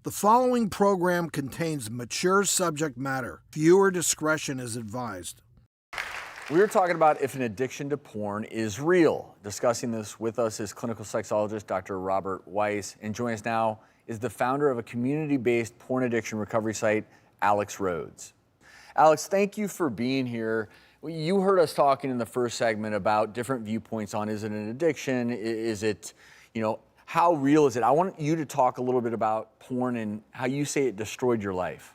The following program contains mature subject matter. Viewer discretion is advised. We're talking about if an addiction to porn is real. Discussing this with us is clinical sexologist Dr. Robert Weiss, and joining us now is the founder of a community-based porn addiction recovery site, Alex Rhodes. Alex, thank you for being here. You heard us talking in the first segment about different viewpoints on, is it an addiction? Is it, how real is it? I want you to talk a little bit about porn and how you say it destroyed your life.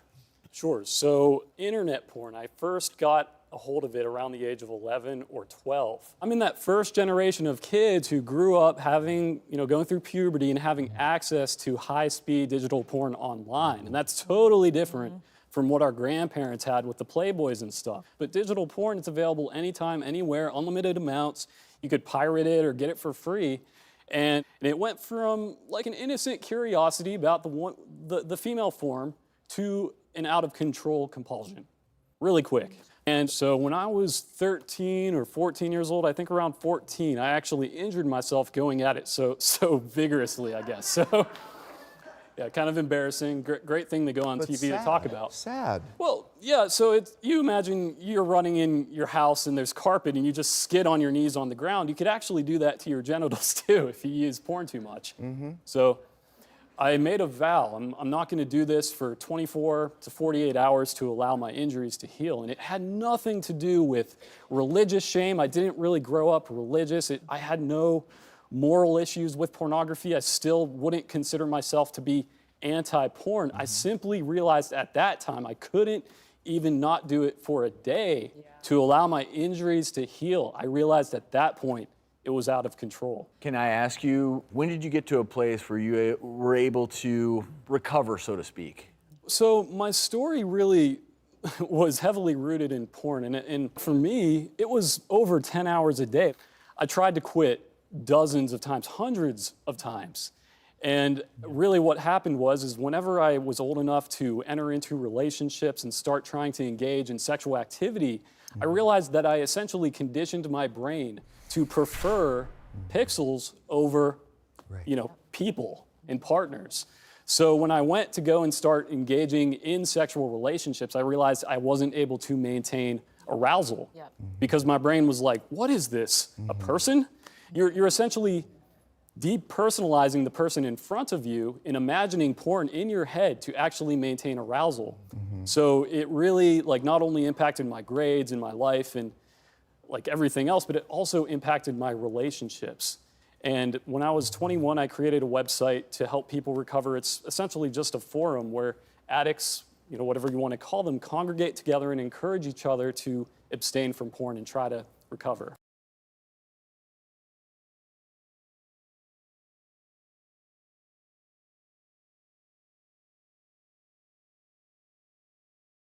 Sure. So internet porn, I first got a hold of it around the age of 11 or 12. I'm in that first generation of kids who grew up having, going through puberty and having access to high-speed digital porn online. And that's totally different from what our grandparents had with the Playboys and stuff. But digital porn, it's available anytime, anywhere, unlimited amounts. You could pirate it or get it for free. And it went from like an innocent curiosity about the female form to an out-of-control compulsion, really quick. And so when I was 13 or 14 years old, I think around 14, I actually injured myself going at it so vigorously, I guess. So yeah, kind of embarrassing. Great thing to go on TV to talk about. Sad. Well, yeah, so you imagine you're running in your house and there's carpet and you just skid on your knees on the ground. You could actually do that to your genitals too if you use porn too much. So I made a vow. I'm not going to do this for 24 to 48 hours to allow my injuries to heal. And it had nothing to do with religious shame. I didn't really grow up religious. I had no moral issues with pornography. I still wouldn't consider myself to be anti-porn. I simply realized at that time I couldn't even not do it for a day to allow my injuries to heal. I realized at that point it was out of control. Can I ask you, when did you get to a place where you were able to recover, so to speak? So my story really was heavily rooted in porn. And for me, it was over 10 hours a day. I tried to quit dozens of times, hundreds of times. And really what happened is whenever I was old enough to enter into relationships and start trying to engage in sexual activity, I realized that I essentially conditioned my brain to prefer pixels over, people and partners. So when I went to go and start engaging in sexual relationships, I realized I wasn't able to maintain arousal because my brain was like, what is this, a person? You're essentially depersonalizing the person in front of you and imagining porn in your head to actually maintain arousal. So it really not only impacted my grades and my life and everything else, but it also impacted my relationships. And when I was 21, I created a website to help people recover. It's essentially just a forum where addicts, whatever you want to call them, congregate together and encourage each other to abstain from porn and try to recover.